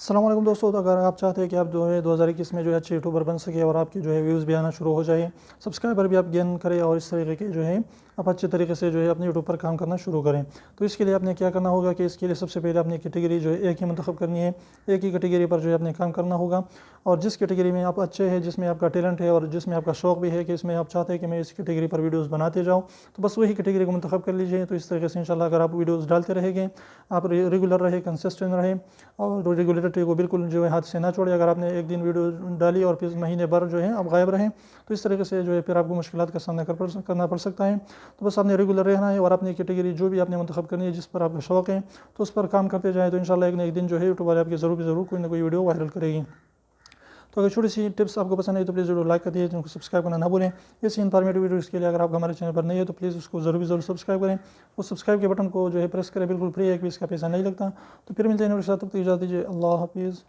السلام علیکم دوستوں، تو اگر آپ چاہتے ہیں کہ آپ جو ہے 2021 میں جو ہے اچھے یوٹیوبر بن سکے اور آپ کی جو ہے ویوز بھی آنا شروع ہو جائے، سبسکرائبر بھی آپ گین کریں اور اس طریقے کے جو ہے آپ اچھے طریقے سے جو ہے اپنے یوٹیوب پر کام کرنا شروع کریں، تو اس کے لیے آپ نے کیا کرنا ہوگا کہ اس کے لیے سب سے پہلے اپنی کیٹیگری جو ہے ایک ہی منتخب کرنی ہے، ایک ہی کیٹیگری پر جو ہے اپنے کام کرنا ہوگا، اور جس کیٹیگری میں آپ اچھے ہیں، جس میں آپ کا ٹیلنٹ ہے اور جس میں آپ کا شوق بھی ہے کہ اس میں آپ چاہتے ہیں کہ میں اس کیٹیگری پر ویڈیوز بناتے جاؤں، تو بس وہی کیٹیگری کو منتخب کر لیجیے۔ تو اس طریقے سے انشاءاللہ اگر آپ ویڈیوز ڈالتے رہیں گے، آپ ریگولر رہے، کنسسٹنٹ رہے اور ریگولیٹی کو بالکل جو ہے ہاتھ سے نہ چھوڑے۔ اگر آپ نے ایک دن ویڈیو ڈالی اور پھر مہینے بھر جو ہے آپ غائب رہیں، تو اس طریقے سے جو ہے پھر آپ کو مشکلات کا سامنا کرنا پڑ سکتا ہے۔ تو بس آپ نے ریگولر رہنا ہے اور اپنی کیٹیگری جو بھی آپ نے منتخب کرنی ہے، جس پر آپ کا شوق ہے، تو اس پر کام کرتے جائیں، تو انشاءاللہ ایک نہ ایک دن جو ہے یوٹیوب والے آپ کی ضرور کوئی نہ کوئی ویڈیو وائرل کرے گی۔ تو اگر چھوٹی سی ٹپس آپ کو پسند آئی تو پلیز ویڈیو لائک کر دیجیے، چینل کو سبسکرائب کرنا نہ بھولیں۔ ایسی انفارمیٹیو ویڈیوز کے لیے اگر آپ ہمارے چینل پر نہیں ہے تو پلیز اس کو ضرور سبسکرائب کریں، اس سبسکرائب کے بٹن کو جو ہے پریس کریں، بالکل فری ہے، کوئی اس کا پیسہ نہیں لگتا۔ تو پھر ملتے ہیں نئے ویڈیو کے ساتھ، تب تک اجازت دیجیے، اللہ حافظ۔